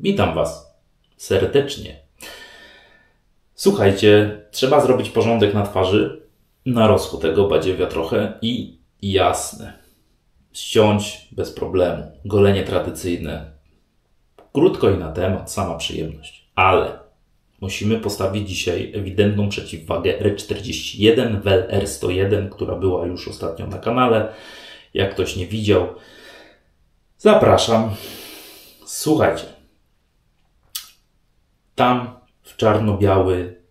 Witam Was serdecznie. Słuchajcie, trzeba zrobić porządek na twarzy. Narosło tego badziewia trochę i jasne. Ściąć bez problemu. Golenie tradycyjne. Krótko i na temat, sama przyjemność. Ale musimy postawić dzisiaj ewidentną przeciwwagę R41, WEL R101, która była już ostatnio na kanale. Jak ktoś nie widział, zapraszam. Słuchajcie. Tam w czarno-biały,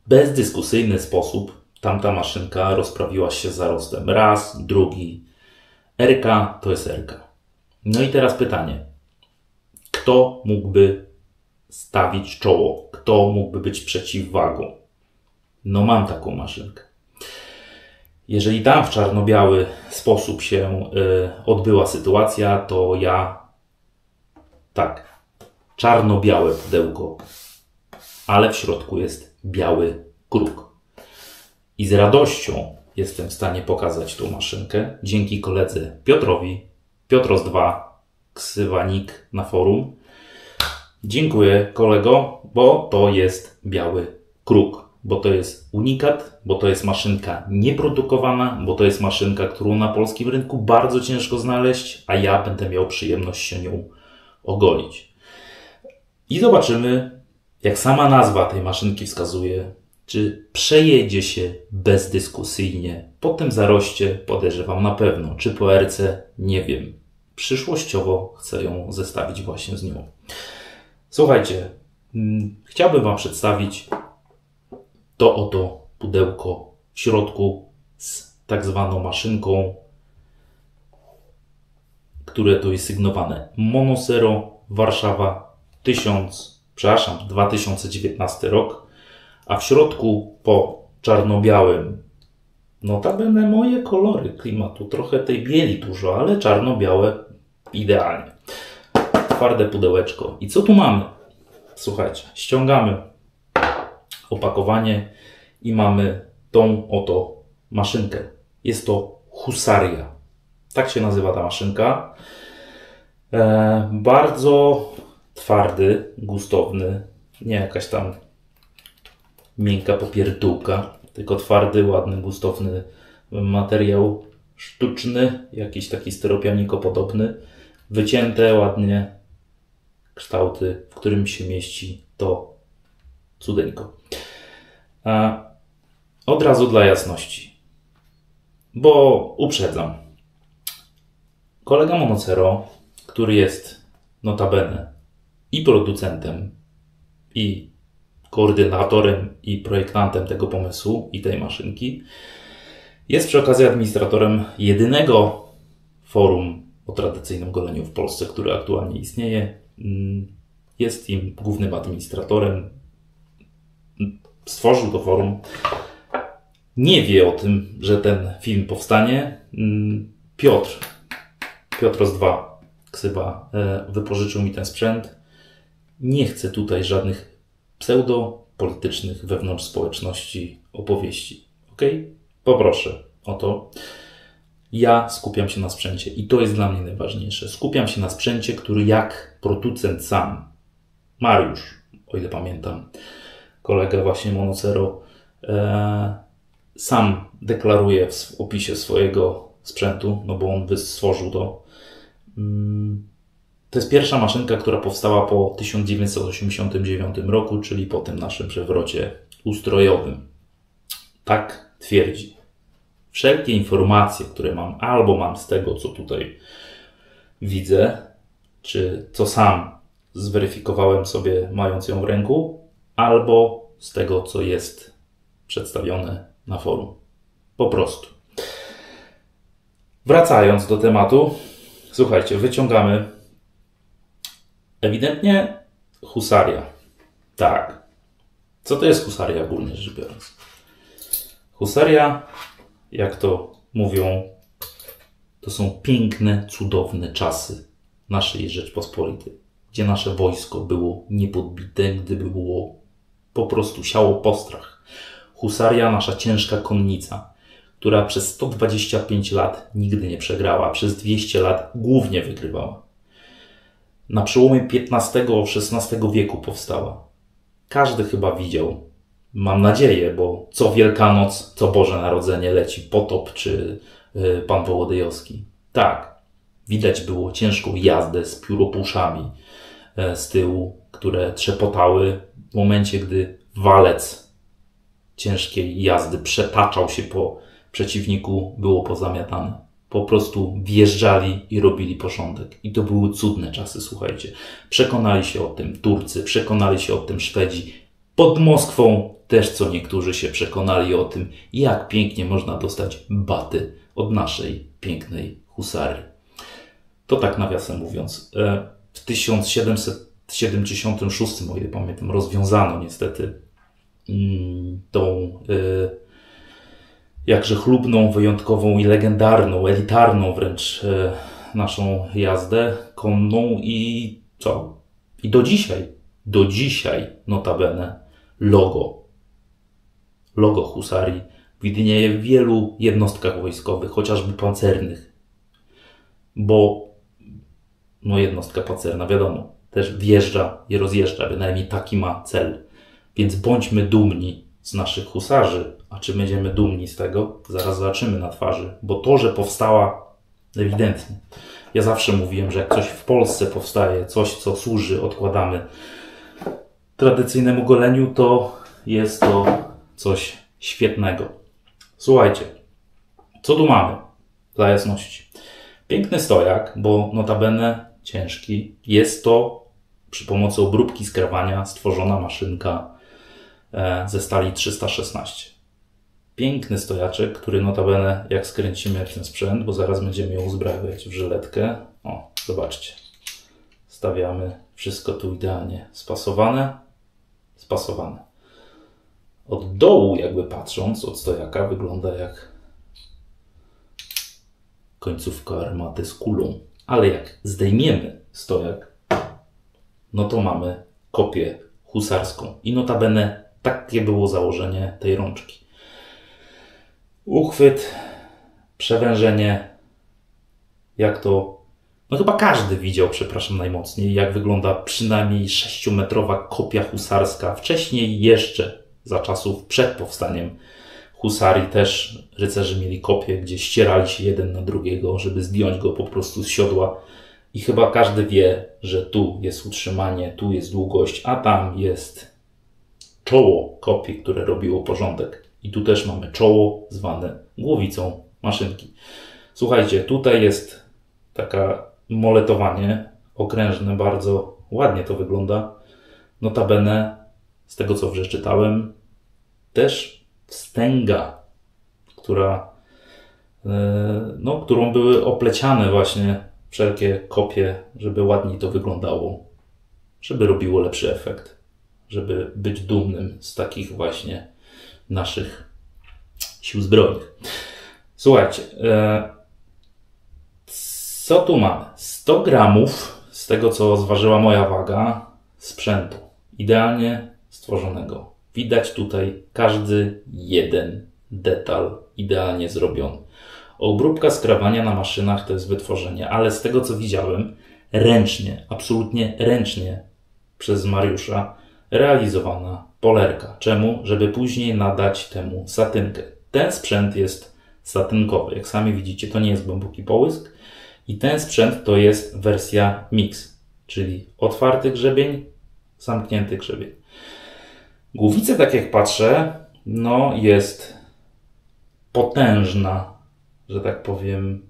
bezdyskusyjny sposób tamta maszynka rozprawiła się z zarostem. Raz, drugi. RK to jest RK. No i teraz pytanie. Kto mógłby stawić czoło? Kto mógłby być przeciwwagą? No mam taką maszynkę. Jeżeli tam w czarno-biały sposób się odbyła sytuacja, to ja tak, czarno-białe pudełko, ale w środku jest biały kruk. I z radością jestem w stanie pokazać tą maszynkę dzięki koledze Piotrowi, Piotros2, ksywanik na forum. Dziękuję kolego, bo to jest biały kruk, bo to jest unikat, bo to jest maszynka nieprodukowana, bo to jest maszynka, którą na polskim rynku bardzo ciężko znaleźć, a ja będę miał przyjemność się nią ogolić. I zobaczymy, jak sama nazwa tej maszynki wskazuje, czy przejedzie się bezdyskusyjnie po tym zaroście, podejrzewam na pewno, czy po RC, nie wiem. Przyszłościowo chcę ją zestawić właśnie z nią. Słuchajcie, chciałbym Wam przedstawić to oto pudełko w środku z tak zwaną maszynką, które to jest sygnowane Monocero Warszawa 2019 rok, a w środku po czarno-białym, notabene moje kolory klimatu, trochę tej bieli dużo, ale czarno-białe idealnie. Twarde pudełeczko. I co tu mamy? Słuchajcie, ściągamy opakowanie i mamy tą oto maszynkę. Jest to Husaria. Tak się nazywa ta maszynka. Bardzo twardy, gustowny, nie jakaś tam miękka popierdółka, tylko twardy, ładny, gustowny materiał sztuczny, jakiś taki styropianikopodobny, wycięte ładnie kształty, w którym się mieści to cudeńko. Od razu dla jasności, bo uprzedzam. Kolega Monocero, który jest notabene i producentem, i koordynatorem, i projektantem tego pomysłu i tej maszynki, jest przy okazji administratorem jedynego forum o tradycyjnym goleniu w Polsce, które aktualnie istnieje. Jest im głównym administratorem. Stworzył to forum. Nie wie o tym, że ten film powstanie. Piotros2, ksywa, wypożyczył mi ten sprzęt. Nie chcę tutaj żadnych pseudopolitycznych wewnątrz społeczności opowieści. Ok? Poproszę o to. Ja skupiam się na sprzęcie i to jest dla mnie najważniejsze. Skupiam się na sprzęcie, który jak producent sam, Mariusz, o ile pamiętam, kolega właśnie Monocero, sam deklaruje w opisie swojego sprzętu, no bo on stworzył to. To jest pierwsza maszynka, która powstała po 1989 roku, czyli po tym naszym przewrocie ustrojowym. Tak twierdzi. Wszelkie informacje, które mam, albo mam z tego, co tutaj widzę, czy co sam zweryfikowałem sobie, mając ją w ręku, albo z tego, co jest przedstawione na forum. Po prostu. Wracając do tematu, słuchajcie, wyciągamy ewidentnie Husaria. Tak. Co to jest Husaria ogólnie rzecz biorąc? Husaria, jak to mówią, to są piękne, cudowne czasy naszej Rzeczpospolitej, gdzie nasze wojsko było niepodbite, gdy było po prostu siało postrach. Husaria, nasza ciężka konnica, która przez 125 lat nigdy nie przegrała, przez 200 lat głównie wygrywała. Na przełomie XV-XVI wieku powstała. Każdy chyba widział. Mam nadzieję, bo co Wielkanoc, co Boże Narodzenie leci Potop czy Pan Wołodyjowski. Tak, widać było ciężką jazdę z pióropuszami z tyłu, które trzepotały w momencie, gdy walec ciężkiej jazdy przetaczał się po przeciwniku, było pozamiatane. Po prostu wjeżdżali i robili porządek. I to były cudne czasy, słuchajcie. Przekonali się o tym Turcy, przekonali się o tym Szwedzi. Pod Moskwą też co niektórzy się przekonali o tym, jak pięknie można dostać baty od naszej pięknej husary. To tak nawiasem mówiąc. W 1776, o ile pamiętam, rozwiązano niestety tą jakże chlubną, wyjątkową i legendarną, elitarną wręcz naszą jazdę konną i co? I do dzisiaj notabene logo husarii widnieje w wielu jednostkach wojskowych, chociażby pancernych, bo no jednostka pancerna, wiadomo, też wjeżdża i rozjeżdża, bynajmniej taki ma cel. Więc bądźmy dumni z naszych husarzy, a czy będziemy dumni z tego? Zaraz zobaczymy na twarzy, bo to, że powstała ewidentnie. Ja zawsze mówiłem, że jak coś w Polsce powstaje, coś co służy, odkładamy tradycyjnemu goleniu, to jest to coś świetnego. Słuchajcie, co tu mamy? Dla jasności. Piękny stojak, bo notabene ciężki. Jest to przy pomocy obróbki skrawania stworzona maszynka ze stali 316. Piękny stojaczek, który notabene jak skręcimy ten sprzęt, bo zaraz będziemy ją uzbrawiać w żyletkę. O, zobaczcie. Stawiamy wszystko tu idealnie spasowane. Od dołu jakby patrząc, od stojaka wygląda jak końcówka armaty z kulą. Ale jak zdejmiemy stojak, no to mamy kopię husarską. I notabene takie było założenie tej rączki. Uchwyt, przewężenie, jak to... No chyba każdy widział, przepraszam najmocniej, jak wygląda przynajmniej 6-metrowa kopia husarska. Wcześniej jeszcze, za czasów przed powstaniem husarii, też rycerze mieli kopie, gdzie ścierali się jeden na drugiego, żeby zdjąć go po prostu z siodła. I chyba każdy wie, że tu jest utrzymanie, tu jest długość, a tam jest czoło kopii, które robiło porządek. I tu też mamy czoło zwane głowicą maszynki. Słuchajcie, tutaj jest taka moletowanie okrężne, bardzo ładnie to wygląda. Notabene, z tego co przeczytałem, też wstęga, którą były opleciane właśnie wszelkie kopie, żeby ładniej to wyglądało, żeby robiło lepszy efekt, żeby być dumnym z takich właśnie naszych sił zbrojnych. Słuchajcie, co tu mamy? 100 gramów z tego, co zważyła moja waga, sprzętu idealnie stworzonego. Widać tutaj każdy jeden detal idealnie zrobiony. Obróbka skrawania na maszynach to jest wytworzenie, ale z tego, co widziałem, ręcznie, absolutnie ręcznie przez Mariusza realizowana polerka. Czemu? Żeby później nadać temu satynkę. Ten sprzęt jest satynkowy. Jak sami widzicie, to nie jest głęboki połysk. I ten sprzęt to jest wersja mix, czyli otwarty grzebień, zamknięty grzebień. Głowica, tak jak patrzę, no jest potężna, że tak powiem,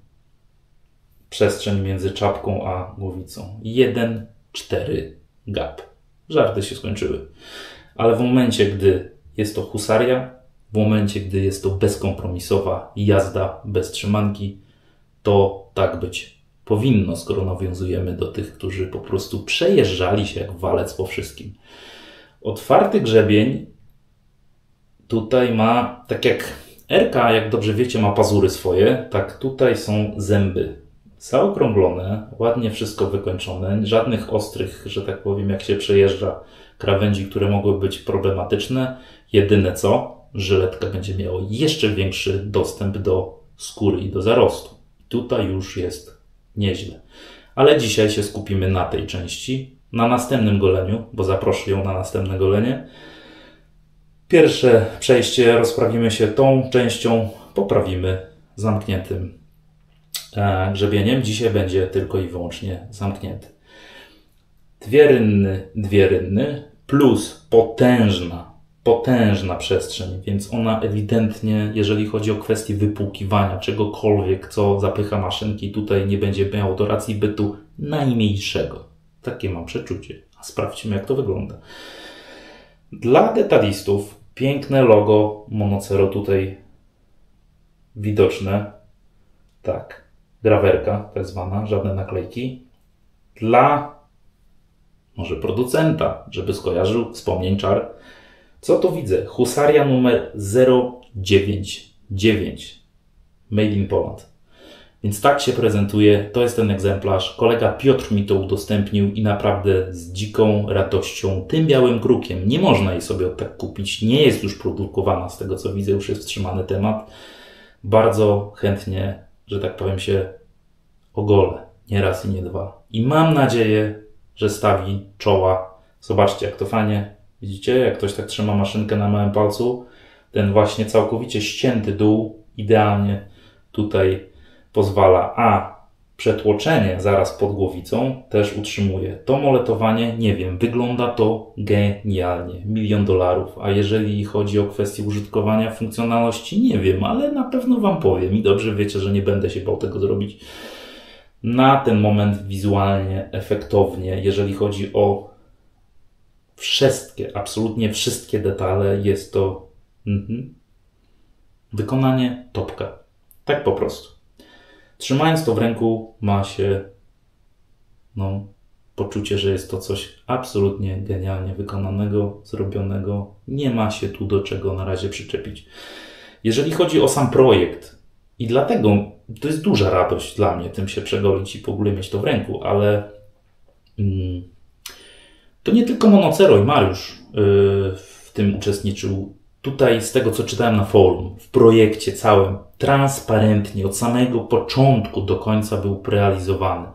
przestrzeń między czapką a głowicą. 1,4 gap. Żarty się skończyły. Ale w momencie, gdy jest to husaria, w momencie, gdy jest to bezkompromisowa jazda bez trzymanki, to tak być powinno, skoro nawiązujemy do tych, którzy po prostu przejeżdżali się jak walec po wszystkim. Otwarty grzebień tutaj ma, tak jak Erka, jak dobrze wiecie, ma pazury swoje, tak tutaj są zęby zaokrąglone, ładnie wszystko wykończone, żadnych ostrych, że tak powiem, jak się przejeżdża, krawędzi, które mogły być problematyczne. Jedyne co, żyletka będzie miała jeszcze większy dostęp do skóry i do zarostu. Tutaj już jest nieźle. ale dzisiaj się skupimy na tej części. Na następnym goleniu, bo zaproszę ją na następne golenie. Pierwsze przejście rozprawimy się tą częścią, poprawimy zamkniętym grzebieniem. Dzisiaj będzie tylko i wyłącznie zamknięty. Dwie rynny plus potężna przestrzeń, więc ona ewidentnie, jeżeli chodzi o kwestię wypłukiwania czegokolwiek, co zapycha maszynki, tutaj nie będzie miało do racji bytu najmniejszego. Takie mam przeczucie. A sprawdźmy, jak to wygląda. Dla detalistów piękne logo Monocero tutaj widoczne. Tak, grawerka tak zwana, żadne naklejki. Dla może producenta, żeby skojarzył wspomnień czar. Co tu widzę? Husaria numer 099. Made in Poland. Więc tak się prezentuje. To jest ten egzemplarz. Kolega Piotr mi to udostępnił i naprawdę z dziką radością. Tym białym krukiem. Nie można jej sobie tak kupić. Nie jest już produkowana z tego, co widzę. Już jest wstrzymany temat. Bardzo chętnie, że tak powiem, się ogolę. Nie raz i nie dwa. I mam nadzieję, że stawi czoła. Zobaczcie, jak to fajnie. Widzicie, jak ktoś tak trzyma maszynkę na małym palcu. Ten właśnie całkowicie ścięty dół idealnie tutaj pozwala. A przetłoczenie zaraz pod głowicą też utrzymuje. To moletowanie, nie wiem, wygląda to genialnie. $1 000 000. A jeżeli chodzi o kwestię użytkowania, funkcjonalności, nie wiem, ale na pewno Wam powiem. I dobrze wiecie, że nie będę się bał tego zrobić. Na ten moment wizualnie, efektownie, jeżeli chodzi o wszystkie, absolutnie wszystkie detale, jest to wykonanie topka. Tak po prostu. Trzymając to w ręku ma się poczucie, że jest to coś absolutnie genialnie wykonanego, zrobionego. Nie ma się tu do czego na razie przyczepić. Jeżeli chodzi o sam projekt i dlatego to jest duża radość dla mnie tym się przegolić i w ogóle mieć to w ręku, ale to nie tylko Monocero i Mariusz w tym uczestniczył. Tutaj z tego, co czytałem na forum, w projekcie całym, transparentnie, od samego początku do końca był realizowany.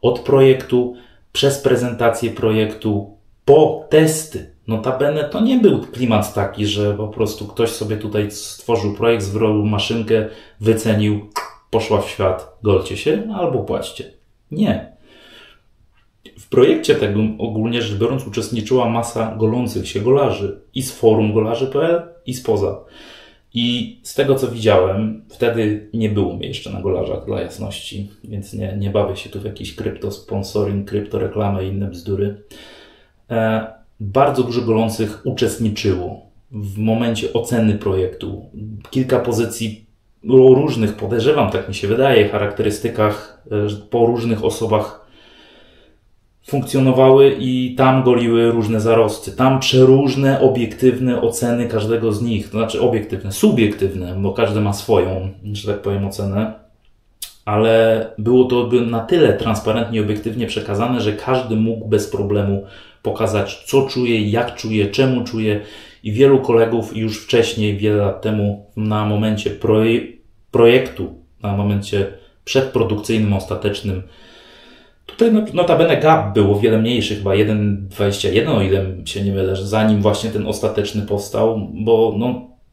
Od projektu, przez prezentację projektu, po testy. Notabene to nie był klimat taki, że po prostu ktoś sobie tutaj stworzył projekt, zwroił maszynkę, wycenił, poszła w świat, golcie się albo płaćcie. Nie. W projekcie tego ogólnie rzecz biorąc uczestniczyła masa golących się golarzy i z forum golarzy.pl i spoza. I z tego co widziałem, wtedy nie było mnie jeszcze na golarzach dla jasności, więc nie bawię się tu w jakiś kryptosponsoring, kryptoreklamę i inne bzdury. Bardzo dużo golących uczestniczyło w momencie oceny projektu. Kilka pozycji o różnych, podejrzewam, tak mi się wydaje, charakterystykach po różnych osobach funkcjonowały i tam goliły różne zarosty. Tam przeróżne obiektywne oceny każdego z nich. To znaczy obiektywne, subiektywne, bo każdy ma swoją, że tak powiem, ocenę. Ale było to na tyle transparentnie i obiektywnie przekazane, że każdy mógł bez problemu pokazać, co czuje, jak czuje, czemu czuje. I wielu kolegów już wcześniej, wiele lat temu, na momencie projektu, na momencie przedprodukcyjnym, ostatecznym, tutaj notabene gap było wiele mniejszy, chyba 1,21, o ile się nie mylę, zanim właśnie ten ostateczny powstał, bo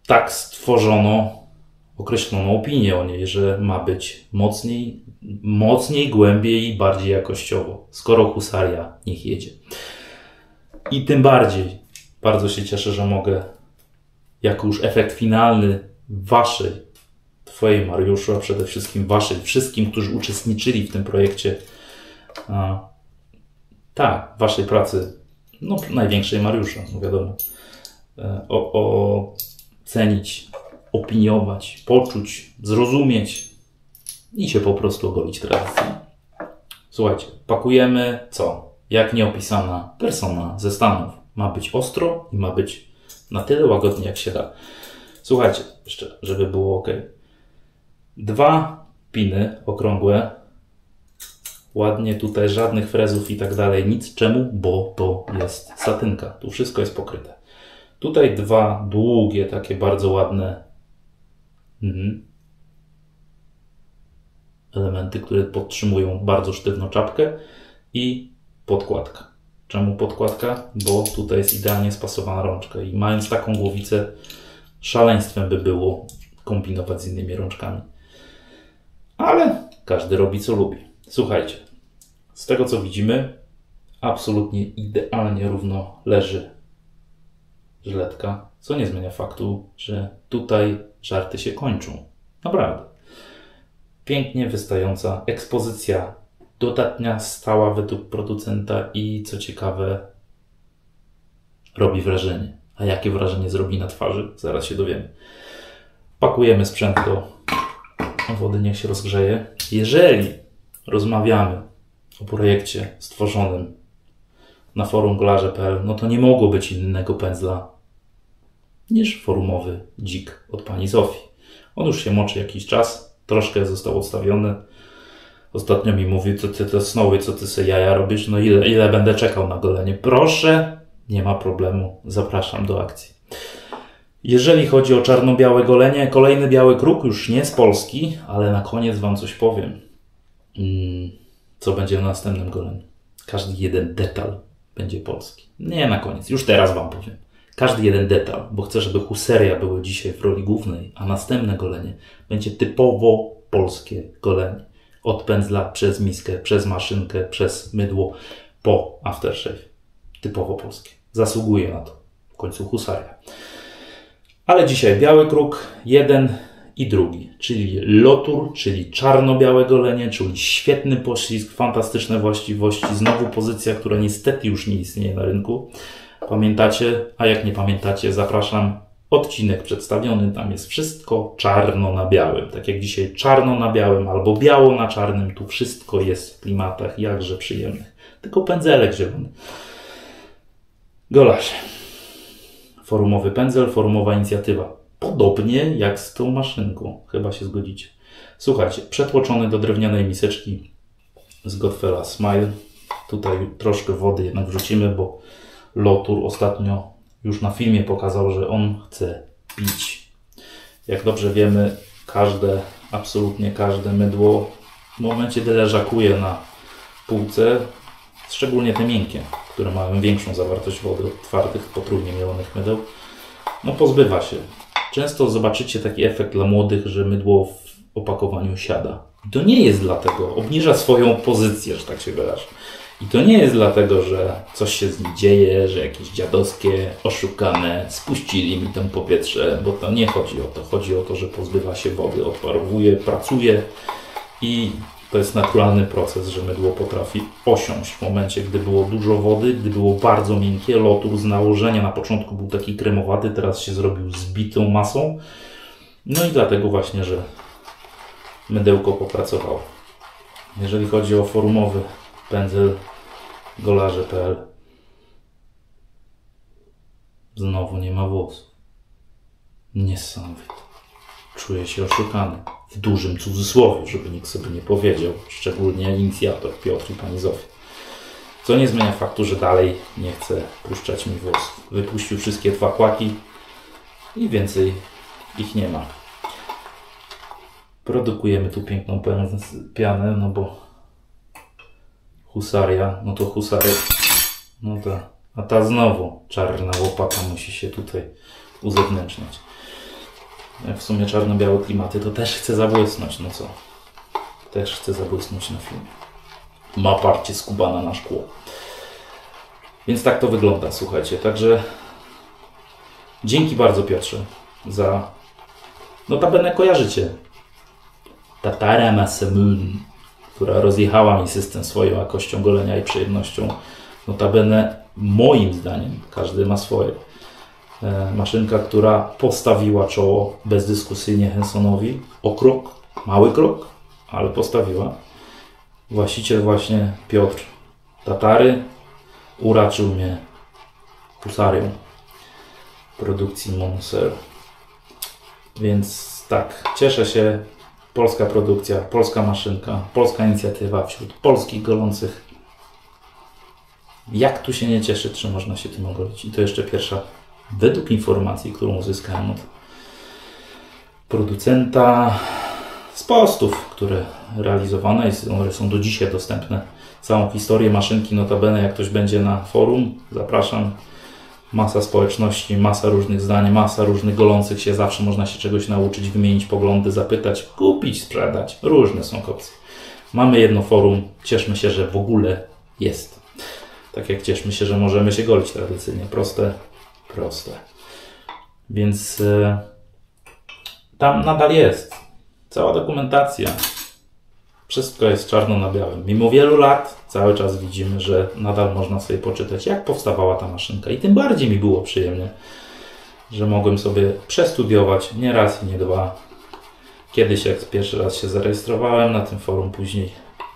tak stworzono, określono opinię o niej, że ma być mocniej, głębiej i bardziej jakościowo. Skoro Husaria, niech jedzie. I tym bardziej bardzo się cieszę, że mogę jako już efekt finalny Twojej Mariuszu, a przede wszystkim wszystkim, którzy uczestniczyli w tym projekcie, Waszej pracy, największej Mariusza, wiadomo, ocenić, opiniować, poczuć, zrozumieć i się po prostu ogolić tradycji. Słuchajcie, pakujemy co? Jak nieopisana persona ze Stanów. Ma być ostro i ma być na tyle łagodnie, jak się da. Słuchajcie, jeszcze, żeby było ok. 2 piny okrągłe. Ładnie tutaj, żadnych frezów i tak dalej. Nic. Czemu? Bo to jest satynka. Tu wszystko jest pokryte. Tutaj 2 długie, takie bardzo ładne. elementy, które podtrzymują bardzo sztywno czapkę i podkładka. Czemu podkładka? Bo tutaj jest idealnie spasowana rączka i mając taką głowicę, szaleństwem by było kombinować z innymi rączkami. Ale każdy robi co lubi. Słuchajcie, z tego co widzimy, absolutnie idealnie równo leży żyletka, co nie zmienia faktu, że tutaj żarty się kończą. Naprawdę. Pięknie wystająca ekspozycja, dodatnia, stała według producenta i co ciekawe, robi wrażenie. A jakie wrażenie zrobi na twarzy? Zaraz się dowiemy. Pakujemy sprzęt do wody, niech się rozgrzeje. Jeżeli rozmawiamy o projekcie stworzonym na forum golarze.pl, no to nie mogło być innego pędzla niż forumowy Dzik od pani Zofii. On już się moczy jakiś czas, troszkę został odstawiony. Ostatnio mi mówi, co ty to snowy, co ty se jaja robisz, no ile będę czekał na golenie. Proszę, nie ma problemu, zapraszam do akcji. Jeżeli chodzi o czarno-białe golenie, kolejny biały kruk, już nie z Polski, ale na koniec wam coś powiem. Co będzie w następnym goleniu? Każdy jeden detal będzie polski. Nie na koniec, już teraz wam powiem. Każdy jeden detal, bo chcę, żeby huseria było dzisiaj w roli głównej, a następne golenie będzie typowo polskie golenie. Od pędzla, przez miskę, przez maszynkę, przez mydło, po aftershave. Typowo polskie. Zasługuje na to. W końcu husaria. Ale dzisiaj biały kruk, jeden i drugi, czyli lotur, czyli czarno-białe golenie, czyli świetny poślizg, fantastyczne właściwości, znowu pozycja, która niestety już nie istnieje na rynku. Pamiętacie? A jak nie pamiętacie, zapraszam. Odcinek przedstawiony, tam jest wszystko czarno na białym. Tak jak dzisiaj czarno na białym albo biało na czarnym, tu wszystko jest w klimatach jakże przyjemnych. Tylko pędzelek zielony. Golarze. Forumowy pędzel, forumowa inicjatywa. Podobnie jak z tą maszynką. Chyba się zgodzicie. Słuchajcie, przetłoczony do drewnianej miseczki z Goodfellow Smile. Tutaj troszkę wody jednak wrzucimy, bo lotur ostatnio już na filmie pokazał, że on chce pić. Jak dobrze wiemy, absolutnie każde mydło w momencie, gdy leżakuje na półce, szczególnie te miękkie, które mają większą zawartość wody od twardych, potrójnie mielonych mydeł, no pozbywa się. Często zobaczycie taki efekt dla młodych, że mydło w opakowaniu siada. I to nie jest dlatego, obniża swoją pozycję, że tak się wyrażę. I to nie jest dlatego, że coś się z nim dzieje, że jakieś dziadowskie, oszukane, spuścili mi tam powietrze, bo to nie chodzi o to. Chodzi o to, że pozbywa się wody, odparowuje, pracuje i to jest naturalny proces, że mydło potrafi osiąść w momencie, gdy było dużo wody, gdy było bardzo miękkie. Lotur z nałożenia na początku był taki kremowaty, teraz się zrobił zbitą masą. No i dlatego właśnie, że mydełko popracowało. Jeżeli chodzi o forumowy pędzel golarze.pl, znowu nie ma włosów. Niesamowite. Czuję się oszukany. W dużym cudzysłowie, żeby nikt sobie nie powiedział. Szczególnie inicjator Piotr i pani Zofia. Co nie zmienia faktu, że dalej nie chce puszczać mi włosów. Wypuścił wszystkie dwa kłaki i więcej ich nie ma. Produkujemy tu piękną pianę, no bo husaria, no to husaria, no ta, a ta znowu czarna łopata musi się tutaj uzewnętrzniać. Jak w sumie czarno-białe klimaty, to też chcę zabłysnąć, no co? Też chcę zabłysnąć na filmie. Ma parcie skubana na szkło. Więc tak to wygląda, słuchajcie. Także dzięki bardzo, Piotrze, za... Notabene kojarzycie Tatara Masamune, która rozjechała mi system swoją jakością golenia i przyjemnością. Notabene, moim zdaniem, każdy ma swoje. Maszynka, która postawiła czoło bezdyskusyjnie Hensonowi o krok, mały krok, ale postawiła. Właściciel właśnie Piotr Tatary uraczył mnie husarią produkcji Monser. Więc tak, cieszę się. Polska produkcja, polska maszynka, polska inicjatywa wśród polskich golących. Jak tu się nie cieszyć, że można się tym ogolić? I to jeszcze pierwsza, według informacji, którą uzyskałem od producenta, z postów, które realizowane i one są do dzisiaj dostępne. Całą historię maszynki, notabene jak ktoś będzie na forum, zapraszam. Masa społeczności, masa różnych zdań, masa różnych golących się, zawsze można się czegoś nauczyć, wymienić poglądy, zapytać, kupić, sprzedać. Różne są opcje. Mamy jedno forum, cieszmy się, że w ogóle jest. Tak jak cieszmy się, że możemy się golić tradycyjnie. Proste. Więc tam nadal jest cała dokumentacja. Wszystko jest czarno na białym. Mimo wielu lat cały czas widzimy, że nadal można sobie poczytać, jak powstawała ta maszynka. I tym bardziej mi było przyjemnie, że mogłem sobie przestudiować nie raz i nie dwa. Kiedyś jak pierwszy raz się zarejestrowałem na tym forum, później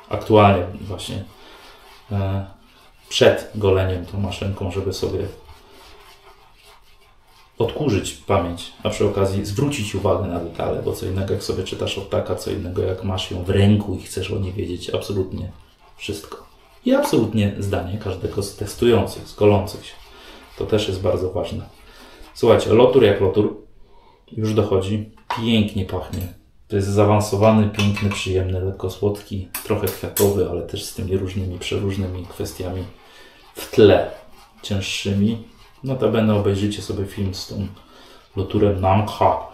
aktualnie właśnie przed goleniem tą maszynką, żeby sobie odkurzyć pamięć, a przy okazji zwrócić uwagę na detale, bo co innego jak sobie czytasz od taka, co innego jak masz ją w ręku i chcesz o niej wiedzieć absolutnie wszystko. I absolutnie zdanie każdego z testujących, z golących się. To też jest bardzo ważne. Słuchajcie, lotur jak lotur już dochodzi, pięknie pachnie. To jest zaawansowany, piękny, przyjemny, lekko słodki, trochę kwiatowy, ale też z tymi różnymi, przeróżnymi kwestiami w tle cięższymi. Notabene obejrzyjcie sobie film z tą loturem Namkha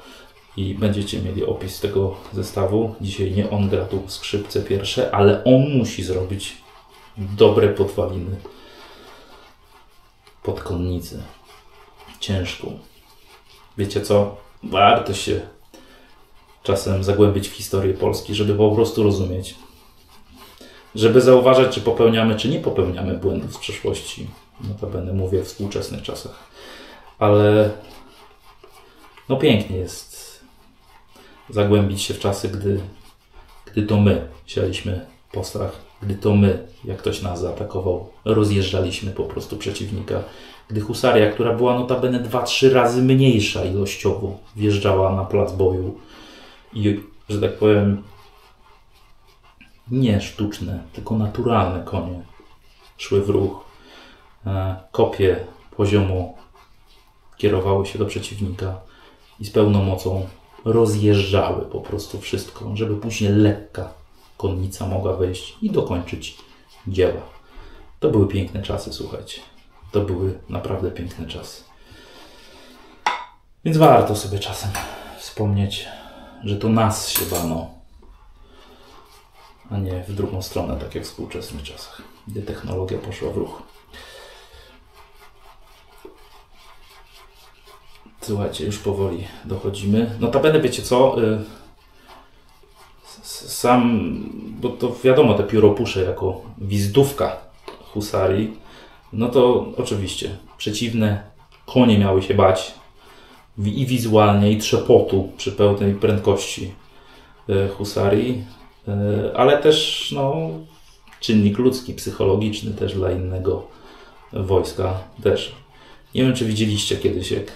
i będziecie mieli opis tego zestawu. Dzisiaj nie on gra tu skrzypce pierwsze, ale on musi zrobić dobre podwaliny pod konnicę ciężką. Wiecie co? Warto się czasem zagłębić w historię Polski, żeby po prostu rozumieć. Żeby zauważać, czy popełniamy, czy nie popełniamy błędów z przeszłości. Notabene mówię w współczesnych czasach. Ale no pięknie jest zagłębić się w czasy, gdy to my sialiśmy po strach, gdy to my, jak ktoś nas zaatakował, rozjeżdżaliśmy po prostu przeciwnika. Gdy husaria, która była notabene 2-3 razy mniejsza ilościowo, wjeżdżała na plac boju i, że tak powiem, nie sztuczne, tylko naturalne konie szły w ruch. Kopie poziomo kierowały się do przeciwnika i z pełną mocą rozjeżdżały po prostu wszystko, żeby później lekka konnica mogła wejść i dokończyć dzieła. To były piękne czasy, słuchajcie. To były naprawdę piękne czasy. Więc warto sobie czasem wspomnieć, że to nas się bano, a nie w drugą stronę, tak jak w współczesnych czasach, gdy technologia poszła w ruch. Słuchajcie, już powoli dochodzimy. Notabene, wiecie co? Sam, bo to wiadomo, te pióropusze jako wizytówka husarii, no to oczywiście przeciwne konie miały się bać i wizualnie, i trzepotu przy pełnej prędkości husarii, ale też no, czynnik ludzki, psychologiczny też dla innego wojska też. Nie wiem, czy widzieliście kiedyś, jak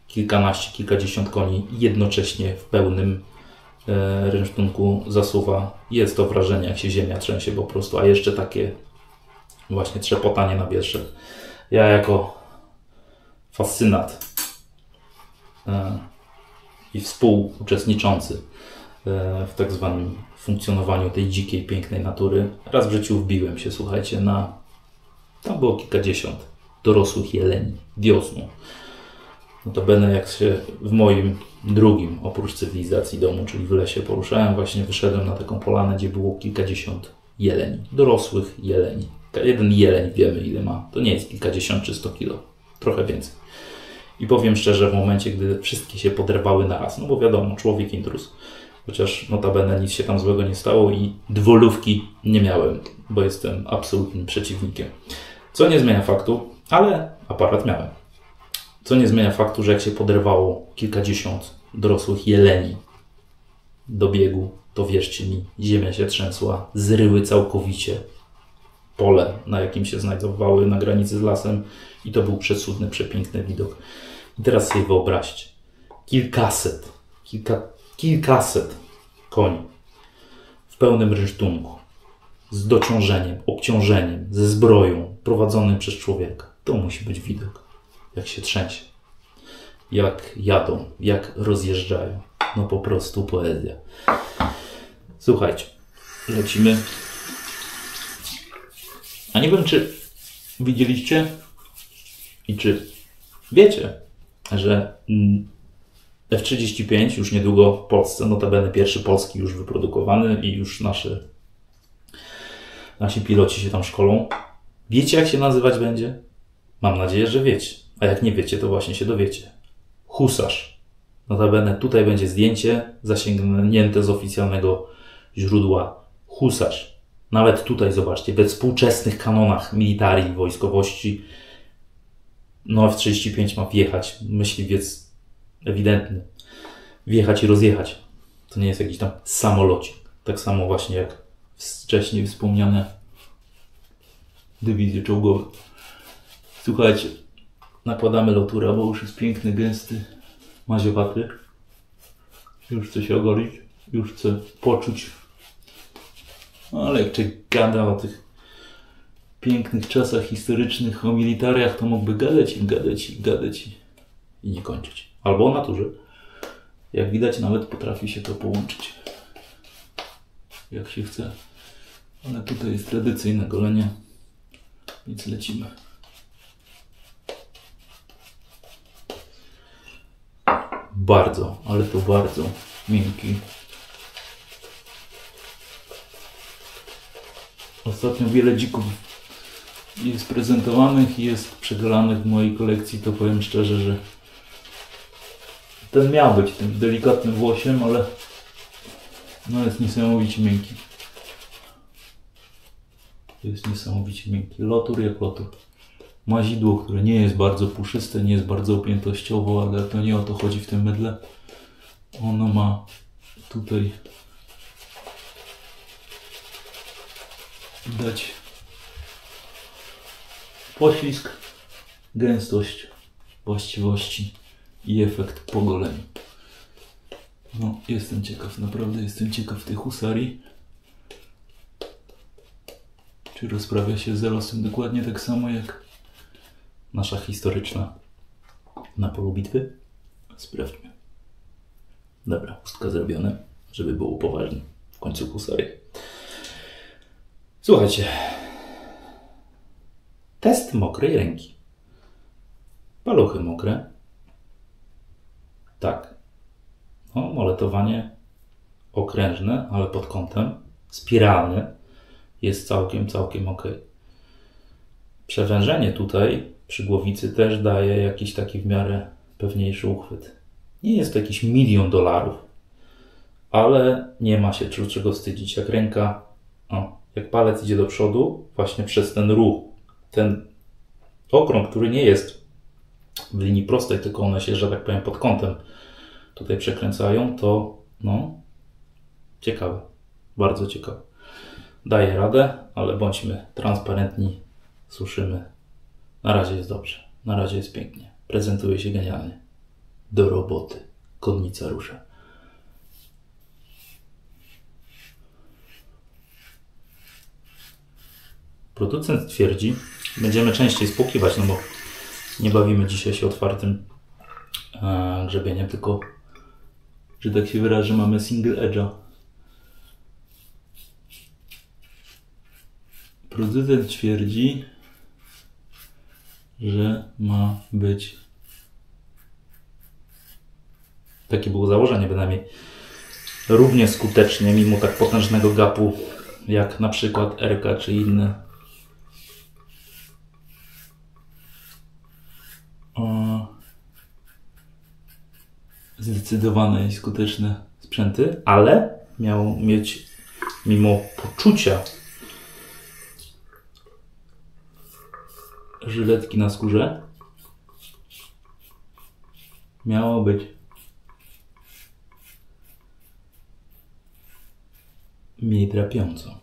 kilkanaście, kilkadziesiąt koni jednocześnie w pełnym rynsztunku zasuwa. Jest to wrażenie, jak się ziemia trzęsie po prostu, a jeszcze takie właśnie trzepotanie na wierzchach. Ja jako fascynat i współuczestniczący w tak zwanym funkcjonowaniu tej dzikiej, pięknej natury, raz w życiu wbiłem się, słuchajcie, tam było kilkadziesiąt dorosłych jeleni wiosną. Notabene jak się w moim drugim, oprócz cywilizacji domu, czyli w lesie poruszałem, właśnie wyszedłem na taką polanę, gdzie było kilkadziesiąt jeleni, dorosłych jeleni. Jeden jeleń wiemy ile ma, to nie jest kilkadziesiąt czy 100 kilo, trochę więcej. I powiem szczerze, w momencie, gdy wszystkie się poderwały naraz, no bo wiadomo, człowiek intruz, chociaż notabene nic się tam złego nie stało i dwolówki nie miałem, bo jestem absolutnym przeciwnikiem. Co nie zmienia faktu, ale aparat miałem. Co nie zmienia faktu, że jak się poderwało kilkadziesiąt dorosłych jeleni do biegu, to wierzcie mi, ziemia się trzęsła, zryły całkowicie pole, na jakim się znajdowały na granicy z lasem i to był przecudny, przepiękny widok. I teraz sobie wyobraźcie, kilkaset koni w pełnym rynsztunku, z dociążeniem, obciążeniem, ze zbroją prowadzonym przez człowieka. To musi być widok. Jak się trzęsie, jak jadą, jak rozjeżdżają. No po prostu poezja. Słuchajcie, lecimy. A nie wiem, czy widzieliście i czy wiecie, że F-35 już niedługo w Polsce, notabene pierwszy polski już wyprodukowany i już nasi piloci się tam szkolą. Wiecie, jak się nazywać będzie? Mam nadzieję, że wiecie. A jak nie wiecie, to właśnie się dowiecie. Husarz. Notabene tutaj będzie zdjęcie zasięgnięte z oficjalnego źródła. Husarz. Nawet tutaj zobaczcie, we współczesnych kanonach militarii, wojskowości F-35 ma wjechać. Myśliwiec ewidentny. Wjechać i rozjechać. To nie jest jakiś tam samolocik. Tak samo właśnie jak wcześniej wspomniane dywizje czołgowe. Słuchajcie, nakładamy lotura, bo już jest piękny, gęsty, maziowaty. Już chce się ogolić, już chce poczuć. Ale jak człowiek gada o tych pięknych czasach historycznych, o militariach, to mógłby gadać i nie kończyć. Albo o naturze. Jak widać, nawet potrafi się to połączyć. Jak się chce. Ale tutaj jest tradycyjne golenie, więc lecimy. Bardzo, ale to bardzo miękki. Ostatnio wiele dzików jest prezentowanych i jest przegalanych w mojej kolekcji, to powiem szczerze, że ten miał być tym delikatnym włosiem, ale no jest niesamowicie miękki. Jest niesamowicie miękki. Lotur jak lotur. Mazidło, które nie jest bardzo puszyste, nie jest bardzo objętościowo, ale to nie o to chodzi w tym mydle. Ono ma tutaj dać poślizg, gęstość, właściwości i efekt po goleniu. No, jestem ciekaw, naprawdę jestem ciekaw tej husarii. Czy rozprawia się z losem dokładnie tak samo jak nasza historyczna na polu bitwy? Sprawdźmy. Dobra, pustka zrobione, żeby było poważnie. W końcu husarii. Słuchajcie. Test mokrej ręki. Paluchy mokre. Tak. No, moletowanie okrężne, ale pod kątem spiralny jest całkiem ok. Przewężenie tutaj przy głowicy też daje jakiś taki w miarę pewniejszy uchwyt. Nie jest to jakiś $1 000 000, ale nie ma się czego wstydzić. Jak ręka, jak palec idzie do przodu, właśnie przez ten ruch, ten okrąg, który nie jest w linii prostej, tylko one się, że tak powiem, pod kątem tutaj przekręcają, to ciekawe, bardzo ciekawe. Daje radę, ale bądźmy transparentni, suszymy. Na razie jest dobrze, na razie jest pięknie, prezentuje się genialnie. Do roboty, konnica rusza. Producent twierdzi, będziemy częściej spłukiwać, no bo nie bawimy dzisiaj się otwartym grzebieniem, tylko, że tak się wyrażę, mamy single edge'a. Producent twierdzi, że ma być, takie było założenie bynajmniej, równie skutecznie, mimo tak potężnego gapu, jak na przykład RK czy inne zdecydowane i skuteczne sprzęty, ale miał mieć, mimo poczucia żyletki na skórze, miało być mniej drapiąco.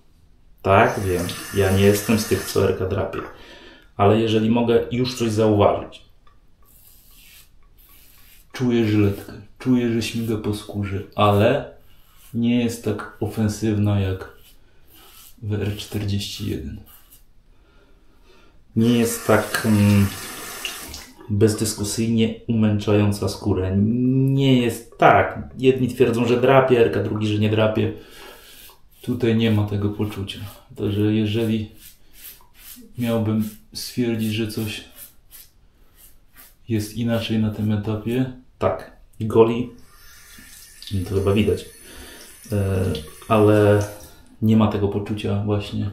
Tak, wiem, ja nie jestem z tych, co RK drapie, ale jeżeli mogę już coś zauważyć, czuję żyletkę, czuję, że śmiga po skórze, ale nie jest tak ofensywna jak w R41. Nie jest tak bezdyskusyjnie umęczająca skórę. Nie jest tak. Jedni twierdzą, że drapie RK, drugi, że nie drapie. Tutaj nie ma tego poczucia. Także jeżeli miałbym stwierdzić, że coś jest inaczej na tym etapie. Tak, goli, to chyba widać, ale nie ma tego poczucia właśnie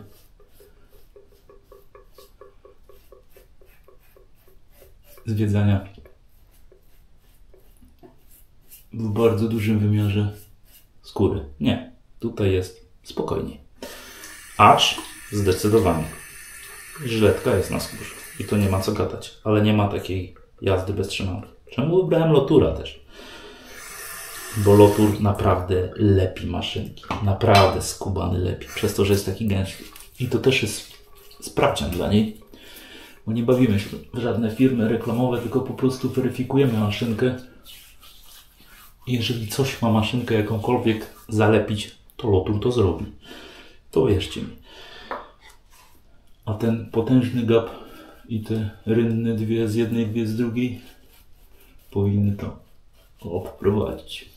zwiedzania w bardzo dużym wymiarze skóry. Nie, tutaj jest spokojniej. Acz zdecydowanie. Żyletka jest na skórze i to nie ma co gadać, ale nie ma takiej jazdy bez trzymanki. Czemu wybrałem Lotura też? Bo Lotur naprawdę lepi maszynki. Naprawdę skubany lepi. Przez to, że jest taki gęsty. I to też jest sprawdzian dla niej. Bo nie bawimy się w żadne firmy reklamowe, tylko po prostu weryfikujemy maszynkę. I jeżeli coś ma maszynkę jakąkolwiek zalepić, to Lotur to zrobi. To wierzcie mi. A ten potężny gap i te rynny dwie z jednej, dwie z drugiej powinny to obprowadzić.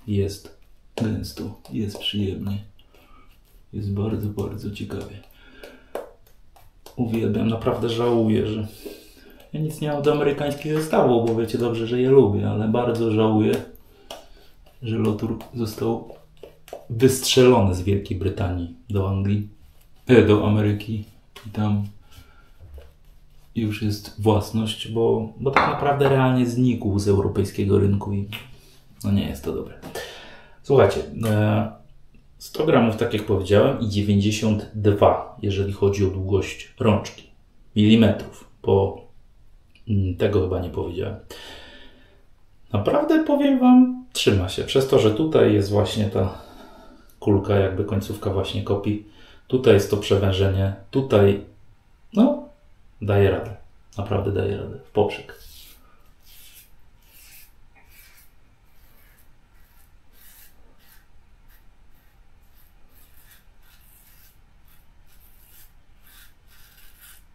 Jest gęsto, jest przyjemnie. Jest bardzo, bardzo ciekawie. Uwielbiam, naprawdę żałuję, że ja nic nie mam do amerykańskich zestawów, bo wiecie dobrze, że je lubię, ale bardzo żałuję, że Lotur został wystrzelony z Wielkiej Brytanii do Anglii, do Ameryki i tam już jest własność, bo tak naprawdę realnie znikł z europejskiego rynku i no nie jest to dobre. Słuchajcie, 100 gramów, tak jak powiedziałem, i 92, jeżeli chodzi o długość rączki, milimetrów, bo tego chyba nie powiedziałem. Naprawdę powiem Wam, trzyma się. Przez to, że tutaj jest właśnie ta kulka, jakby końcówka właśnie kopii. Tutaj jest to przewężenie. Tutaj, no, daje radę. Naprawdę daje radę. W poprzek.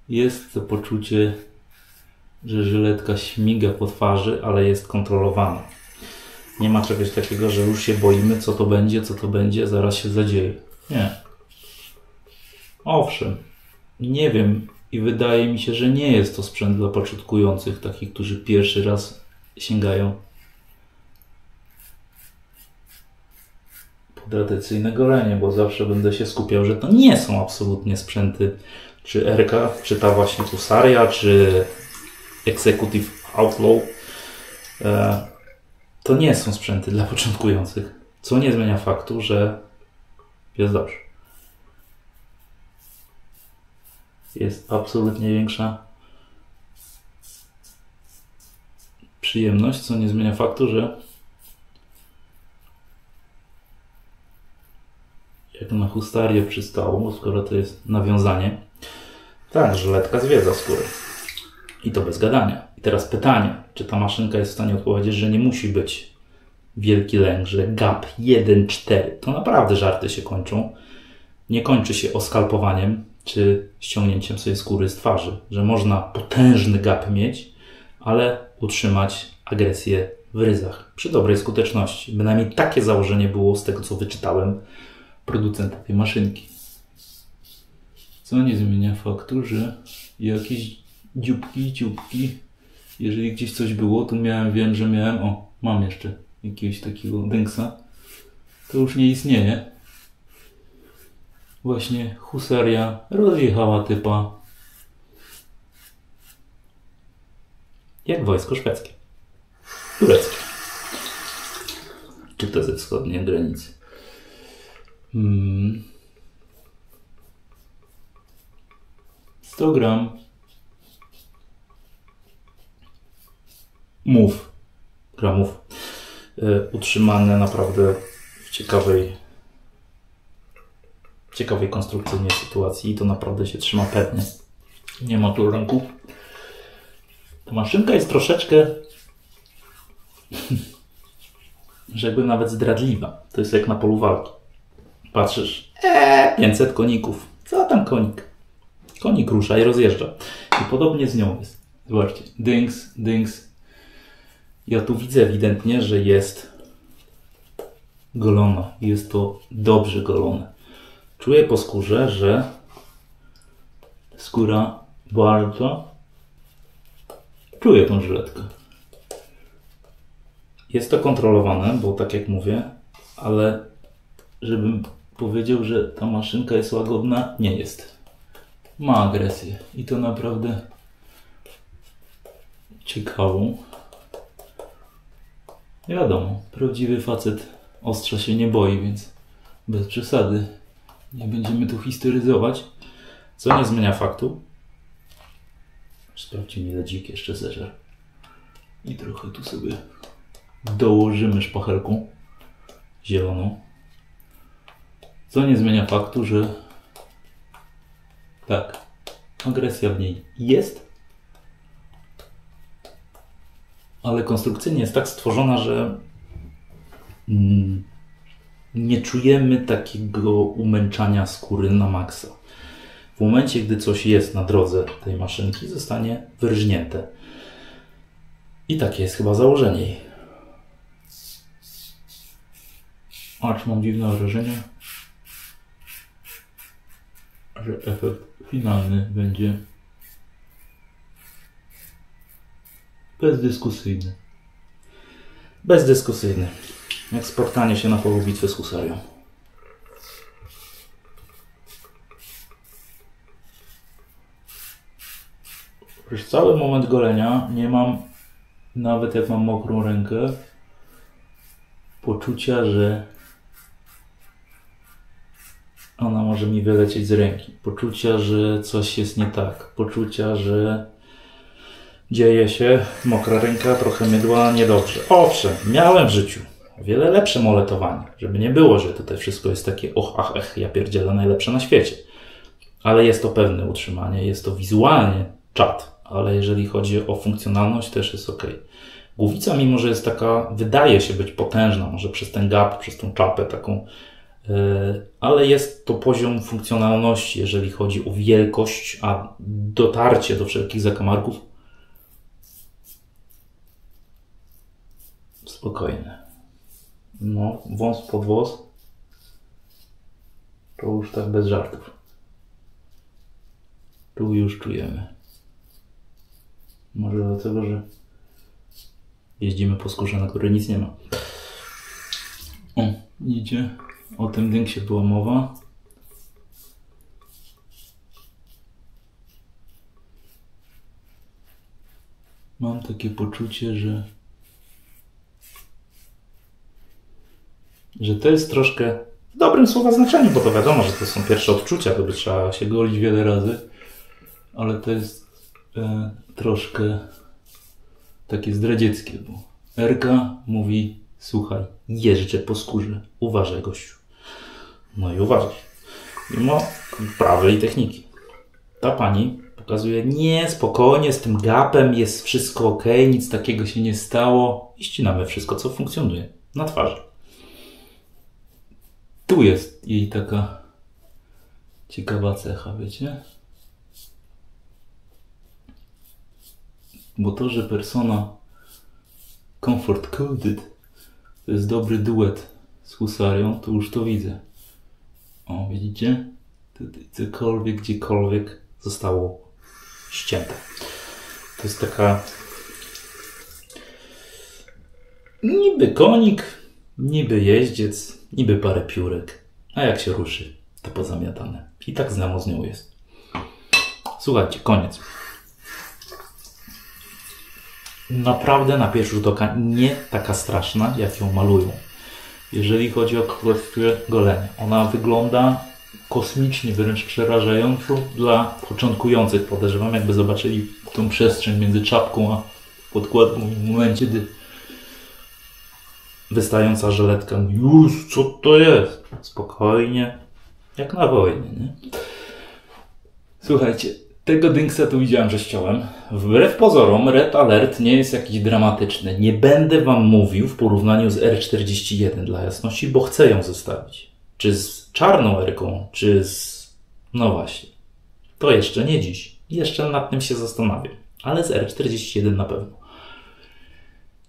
Jest to poczucie, że żyletka śmiga po twarzy, ale jest kontrolowana. Nie ma czegoś takiego, że już się boimy, co to będzie, zaraz się zadzieje. Nie. Owszem, nie wiem i wydaje mi się, że nie jest to sprzęt dla początkujących, takich, którzy pierwszy raz sięgają po tradycyjne golenie, bo zawsze będę się skupiał, że to nie są absolutnie sprzęty, czy RK, czy ta właśnie Husaria, czy Executive Outlaw. To nie są sprzęty dla początkujących, co nie zmienia faktu, że jest dobrze. Jest absolutnie większa przyjemność, co nie zmienia faktu, że jak na Hustarię przystało, skoro to jest nawiązanie, tak, żyletka zwiedza skórę. I to bez gadania. I teraz pytanie, czy ta maszynka jest w stanie odpowiedzieć, że nie musi być wielki lęk, że gap 1,4. To naprawdę żarty się kończą. Nie kończy się oskalpowaniem, czy ściągnięciem sobie skóry z twarzy. Że można potężny gap mieć, ale utrzymać agresję w ryzach. Przy dobrej skuteczności. Bynajmniej takie założenie było z tego, co wyczytałem producenta tej maszynki. Co nie zmienia faktu, że jakieś dzióbki, jeżeli gdzieś coś było, to wiem, że miałem, mam jeszcze jakiegoś takiego dęksa, to już nie istnieje. Właśnie Husaria rozjechała typa jak wojsko szwedzkie, tureckie, czy to ze wschodniej granicy. 100 gram gramów utrzymane naprawdę w ciekawej konstrukcyjnie sytuacji i to naprawdę się trzyma pewnie. Nie ma tu ręków. Ta maszynka jest troszeczkę jakby nawet zdradliwa. To jest jak na polu walki. Patrzysz, 500 koników. Co tam konik? Konik rusza i rozjeżdża. I podobnie z nią jest. Zobaczcie, dynks. Ja tu widzę ewidentnie, że jest golona. Jest to dobrze golone. Czuję po skórze, że skóra bardzo... Czuję tą żyletkę. Jest to kontrolowane, bo tak jak mówię, ale żebym powiedział, że ta maszynka jest łagodna, nie jest. Ma agresję i to naprawdę ciekawą. Wiadomo, prawdziwy facet ostrza się nie boi, więc bez przesady. Nie będziemy tu historyzować. Co nie zmienia faktu. Sprawdźmy, ile dzik jeszcze zeżer. I trochę tu sobie dołożymy szpachelką zieloną. Co nie zmienia faktu, że tak, agresja w niej jest, ale konstrukcyjnie jest tak stworzona, że nie czujemy takiego umęczania skóry na maksa. W momencie, gdy coś jest na drodze tej maszynki, zostanie wyrżnięte. I takie jest chyba założenie jej. Acz mam dziwne wrażenie, że efekt finalny będzie bezdyskusyjny. Bezdyskusyjny. Jak spotkanie się na polu bitwy z husarią. Przez cały moment golenia nie mam, nawet jak mam mokrą rękę, poczucia, że ona może mi wylecieć z ręki. Poczucia, że coś jest nie tak. Poczucia, że dzieje się, mokra ręka, trochę mydła, niedobrze. Owszem, miałem w życiu o wiele lepsze moletowanie. Żeby nie było, że tutaj wszystko jest takie ja pierdzielę najlepsze na świecie. Ale jest to pewne utrzymanie, jest to wizualnie czad. Ale jeżeli chodzi o funkcjonalność, też jest ok. Głowica, mimo że jest taka, wydaje się być potężna, może przez ten gap, przez tą czapę taką, ale jest to poziom funkcjonalności, jeżeli chodzi o wielkość, a dotarcie do wszelkich zakamarków spokojne. No, wąs pod włos to już tak bez żartów. Tu już czujemy. Może dlatego, że jeździmy po skórze, na której nic nie ma. O, idzie. O tym dynksie była mowa. Mam takie poczucie, że to jest troszkę w dobrym słowa znaczeniu, bo to wiadomo, że to są pierwsze odczucia, to by trzeba się golić wiele razy, ale to jest troszkę takie zdradzieckie, bo Erka mówi: słuchaj, jeżdżę po skórze, uważaj, gościu. No i uważaj. Mimo prawej i techniki. Ta pani pokazuje: nie, spokojnie, z tym gapem jest wszystko ok, nic takiego się nie stało i ścinamy wszystko, co funkcjonuje na twarzy. Tu jest jej taka ciekawa cecha, wiecie? Bo to, że persona Comfort Coded to jest dobry duet z husarią, to już to widzę. O, widzicie? Tutaj cokolwiek, gdziekolwiek zostało ścięte. To jest taka niby konik, niby jeździec, niby parę piórek, a jak się ruszy, to pozamiatane. I tak znamo z nią jest. Słuchajcie, koniec. Naprawdę na pierwszy rzut oka nie taka straszna, jak ją malują. Jeżeli chodzi o kwestię golenia. Ona wygląda kosmicznie, wręcz przerażająco dla początkujących. Podejrzewam, jakby zobaczyli tą przestrzeń między czapką a podkładką w momencie, gdy wystająca żyletka mówi: już, co to jest? Spokojnie, jak na wojnie, nie? Słuchajcie, tego dynksa tu widziałem, że ściąłem. Wbrew pozorom, Red Alert nie jest jakiś dramatyczny. Nie będę wam mówił w porównaniu z R41 dla jasności, bo chcę ją zestawić. Czy z czarną Erką, czy z... No właśnie. To jeszcze nie dziś. Jeszcze nad tym się zastanawiam. Ale z R41 na pewno.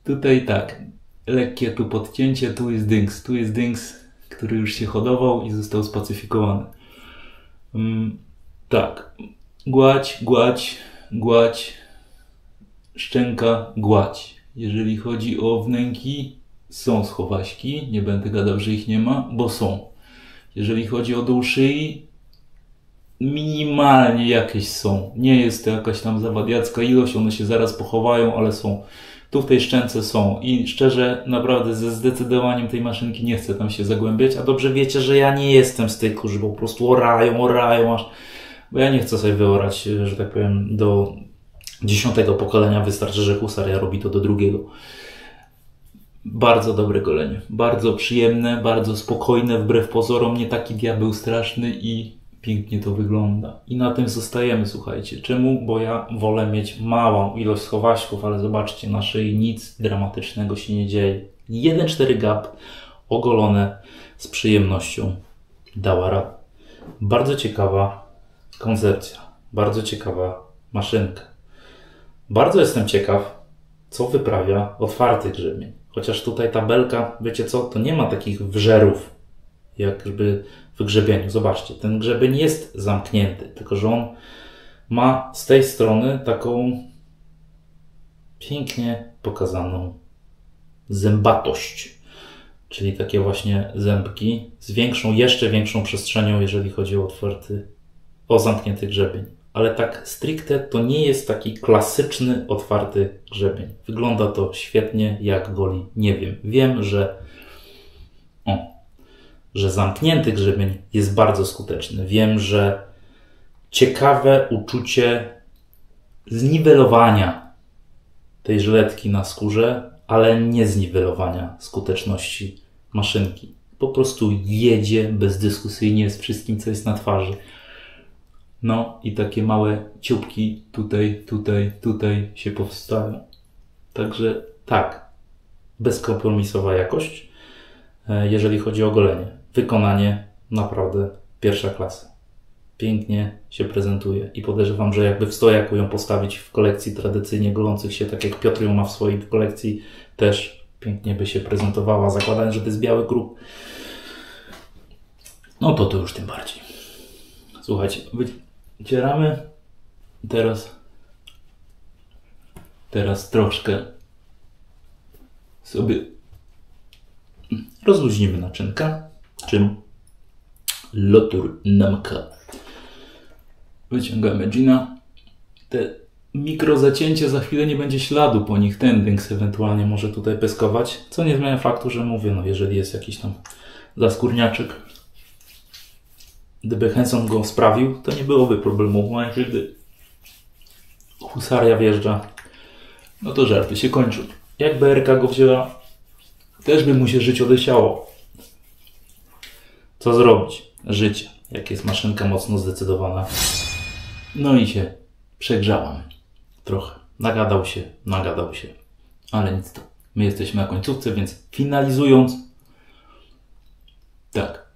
Tutaj tak. lekkie tu podcięcie, tu jest dynks, który już się hodował i został spacyfikowany. Tak, gładź, szczęka, gładź. Jeżeli chodzi o wnęki, są schowaśki, nie będę gadał, że ich nie ma, bo są. Jeżeli chodzi o dół szyi, minimalnie jakieś są. Nie jest to jakaś tam zawadiacka ilość, one się zaraz pochowają, ale są. Tu w tej szczęce są i szczerze, naprawdę ze zdecydowaniem tej maszynki nie chcę tam się zagłębiać, a dobrze wiecie, że ja nie jestem z tych, którzy po prostu orają aż, bo ja nie chcę sobie wyorać, że tak powiem, do 10. pokolenia, wystarczy, że husaria robi to do 2. Bardzo dobre golenie, bardzo przyjemne, bardzo spokojne, wbrew pozorom, nie taki diabeł straszny i pięknie to wygląda. I na tym zostajemy, słuchajcie. Czemu? Bo ja wolę mieć małą ilość schowaśków, ale zobaczcie, na szyi nic dramatycznego się nie dzieje. 1,4 gap, ogolone, z przyjemnością dała radę. Bardzo ciekawa koncepcja, bardzo ciekawa maszynka. Bardzo jestem ciekaw, co wyprawia otwarty grzebień. Chociaż tutaj tabelka, wiecie co, to nie ma takich wżerów, jakby w grzebieniu. Zobaczcie, ten grzebień jest zamknięty, tylko że on ma z tej strony taką pięknie pokazaną zębatość. Czyli takie właśnie zębki z jeszcze większą przestrzenią, jeżeli chodzi o zamknięty grzebień. Ale tak stricte to nie jest taki klasyczny, otwarty grzebień. Wygląda to świetnie, jak goli. Nie wiem. Wiem, że zamknięty grzebień jest bardzo skuteczny. Wiem, że ciekawe uczucie zniwelowania tej żyletki na skórze, ale nie zniwelowania skuteczności maszynki. Po prostu jedzie bezdyskusyjnie z wszystkim, co jest na twarzy. No i takie małe ciupki tutaj się powstają. Także tak, bezkompromisowa jakość, jeżeli chodzi o golenie. Wykonanie naprawdę pierwsza klasa. Pięknie się prezentuje i podejrzewam, że jakby w stojaku ją postawić w kolekcji tradycyjnie golących się, tak jak Piotr ją ma w swojej kolekcji, też pięknie by się prezentowała, zakładając, że to jest biały grób. No to już tym bardziej. Słuchajcie, wycieramy. Teraz troszkę sobie rozluźnimy naczynka, czym Lotur Namka. Wyciągamy dżina. Te mikrozacięcie, za chwilę nie będzie śladu po nich. Ten dynks ewentualnie może tutaj pyskować, co nie zmienia faktu, że mówię, no jeżeli jest jakiś tam zaskórniaczek, gdyby Henson go sprawił, to nie byłoby problemu. W momencie, gdy husaria wjeżdża, no to żarty się kończą. Jak BRK go wzięła, też by mu się życie odechciało. Co zrobić? Życie. Jak jest maszynka mocno zdecydowana. No i się przegrzałam. Trochę. Nagadał się. Ale nic to. My jesteśmy na końcówce, więc finalizując. Tak.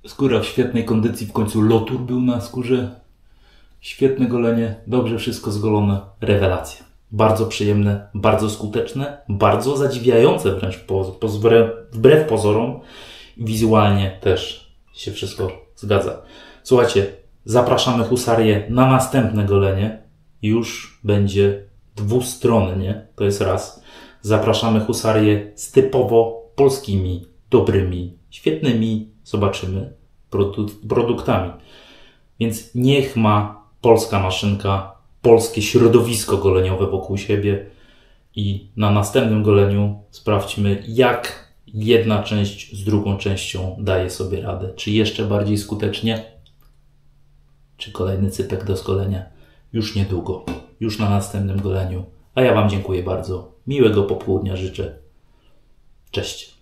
Skóra w świetnej kondycji. W końcu Lotur był na skórze. Świetne golenie. Dobrze wszystko zgolone. Rewelacja. Bardzo przyjemne, bardzo skuteczne, bardzo zadziwiające wręcz wbrew pozorom. Wizualnie też się wszystko zgadza. Słuchajcie, zapraszamy husarię na następne golenie. Już będzie dwustronnie, to jest raz. Zapraszamy husarię z typowo polskimi, dobrymi, świetnymi, zobaczymy, produktami. Więc niech ma polska maszynka polskie środowisko goleniowe wokół siebie i na następnym goleniu sprawdźmy, jak jedna część z drugą częścią daje sobie radę. Czy jeszcze bardziej skutecznie, czy kolejny cypek do zgolenia już niedługo, już na następnym goleniu. A ja Wam dziękuję bardzo. Miłego popołudnia życzę. Cześć.